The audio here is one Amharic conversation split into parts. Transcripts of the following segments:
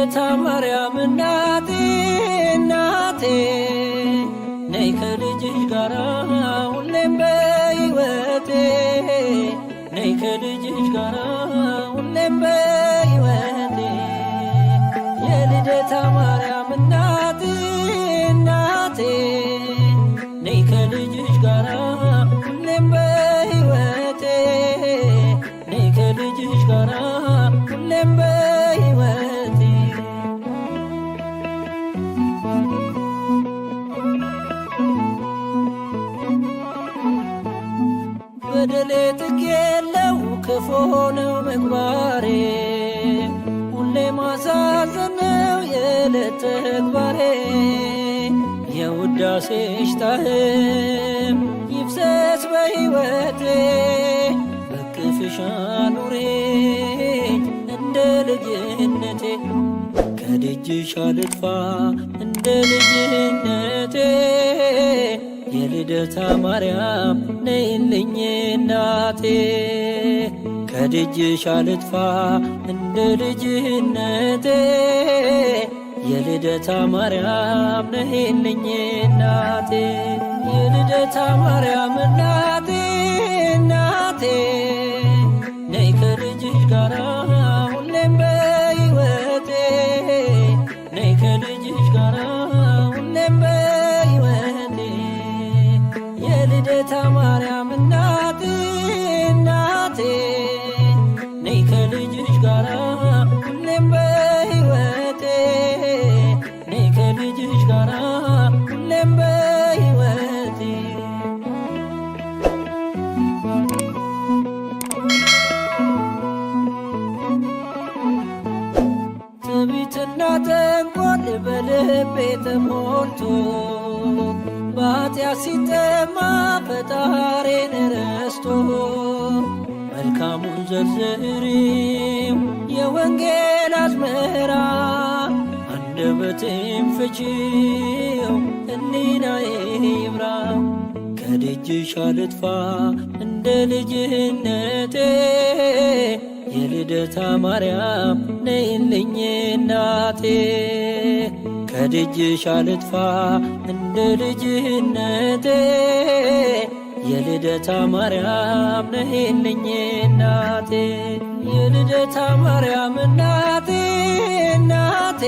የልደታ ማርያም እናቴ እናቴ ነይ ከልጅሽ ጋራ ሁሌም በሕይወቴ ነይ ከልጅሽ ጋራ ሁሌም በሕይወቴ የልደታ ማርያም እናቴ እናቴ ነይ ከልጅሽ ጋራ ሁሌም በሕይወቴ ነይ ከልጅሽ ጋራ ሁሌም በሕይወቴ በደሌ ጥግ የለው ክፉ ነው ምግባሬ ሁሌ ማሳዘን ነው የዕለት ተግባሬ የውዳሴሽ ጣዕም ይፍሰስ በሕይወቴ በክፍሽ አኑሪኝ እንደ ልጅነቴ ከደጅሽ አልጥፋ እንደ ልጅነቴ የልደታ ማርያም ነይልኝ እናቴ ከደጅሽ አልጥፋ እንደ ልጅነቴ የልደታ ማርያም ነይልኝ እናቴ የልደታ ማርያም እናቴ እናቴ ነይ ከልጅሽ ጋራ ሁሌም በሕይወቴ ነይ ከልጅሽ ጋራ ሁሌም በሕይወቴ የልደታ ማርያም እናቴ እናቴ ነይ ከልጅሽ ጋራ ሁሌም በሕይወቴ ነይ ከልጅሽ ጋራ ሁሌም በሕይወቴ ትዕቢትና ተንኰል በልቤ ተሞልቶ በኃጢአት ሲጠማ ፈጣሪን ረስቶ መልካሙን ዘርዝሪው የወንጌል አዝመራ አንደበቴም ፍቺው ሕሊናዬ ይብራ ከደጅሽ አልጥፋ እንደ ልጅነቴ የልደታ ማርያም ነይልኝ እናቴ ከደጅሽ አልጥፋ እንደ ልጅነቴ የልደታ ማርያም ነይልኝ እናቴ የልደታ ማርያም እናቴ እናቴ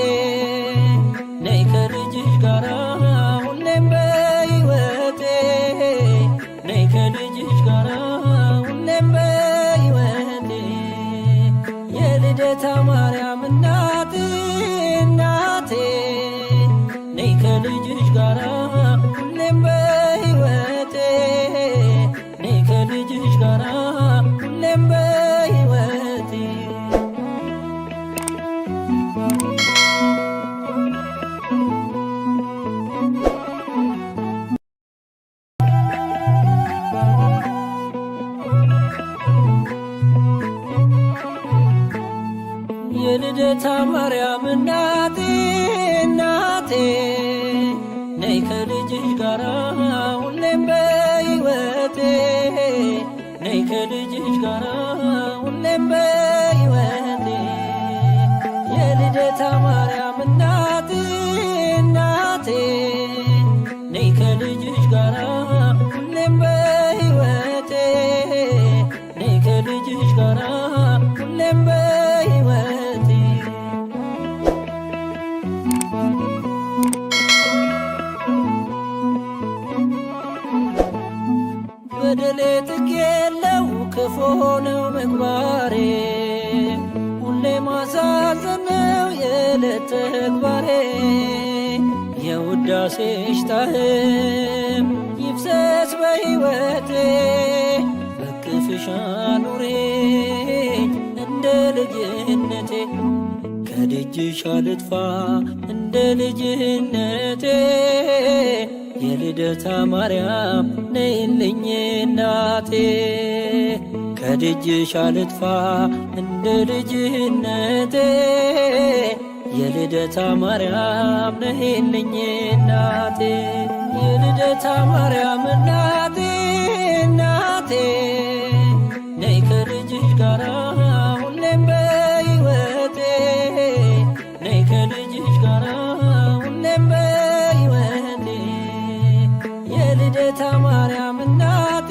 ነይ ከልጅሽ ጋራ ሁሌም በሕይወቴ ነይ ከልጅሽ ጋራ ሁሌም በሕይወቴ የልደታ ማርያም እናቴ እናቴ ነይ ከልጅሽ ጋራ ሁሌም በሕይወቴ ነይ ከልጅሽ ጋራ ሁሌም በሕይወቴ የልደታ ማርያም እናቴ እናቴ ነይ ከልጅሽ ጋራ ሁሌም በሕይወቴ ነይ ከልጅሽ ጋራ ሁሌም በሕይወቴ የልደታ ማርያም እናቴ እናቴ ነይ ከልጅሽ ጋራ ሁሌም በሕይወቴ ነይ ከልጅሽ ጋራ ሁሌም በሕይወቴ በደሌ ጥግ የለው ክፉ ነው ምግባሬ ሁሌ ማሳዘን ነው የዕለት ተግባሬ የውዳሴሽ ጣዕም ይፍሰስ በሕይወቴ በክፍሽ አኑሪኝ እንደ ልጅነቴ ከደጅሽ አልጥፋ እንደ ልጅነቴ የልደታ ማርያም ነይልኝ እናቴ ከደጅሽ አልጥፋ እንደ ልጅነቴ የልደታ ማርያም ነይልኝ እናቴ የልደታ ማርያም እናቴ እናቴ ነይ ከልጅሽ ጋራ ሁሌም በሕይወቴ ነይ ማርያም እናቴ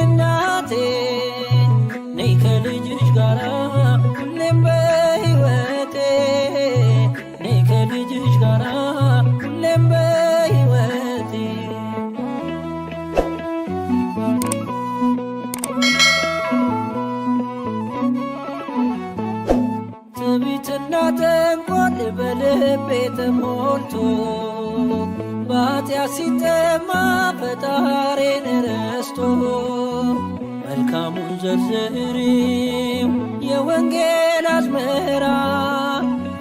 እናቴ ነይ ከልጅሽ ጋራ ሁሌም በሕይወቴ ነይ ከልጅሽ ጋራ ሁሌም በሕይወቴ ትዕቢትና ተንኰል በልቤ ተሞልቶ በኃጢአት ሲጠማ ፈጣሪን ረስቶ መልካሙን ዘርዝሪው የወንጌል አዝመራ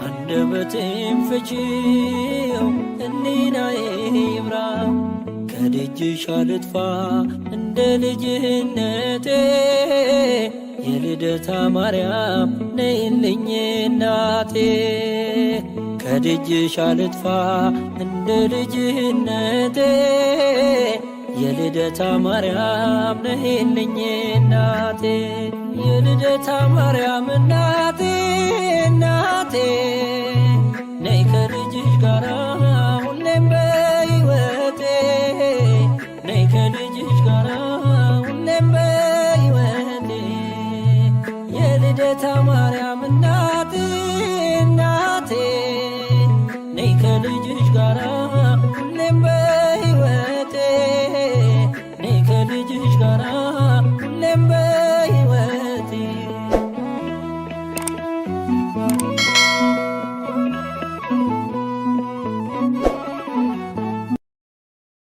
አንደበቴም ፍቺው ሕሊናዬ ይብራ ከደጅሽ አልጥፋ እንደ ልጅነቴ የልደታ ማርያም ነይልኝ እናቴ ከደጅሽ አልጥፋ እንደ ልጅነቴ የልደታ ማርያም ነይልኝ እናቴ የልደታ ማርያም እናቴ እናቴ ነይ ከልጅሽ ጋራ ሁሌም በሕይወቴ ነይ ከልጅሽ ጋራ ሁሌም በሕይወቴ የልደታ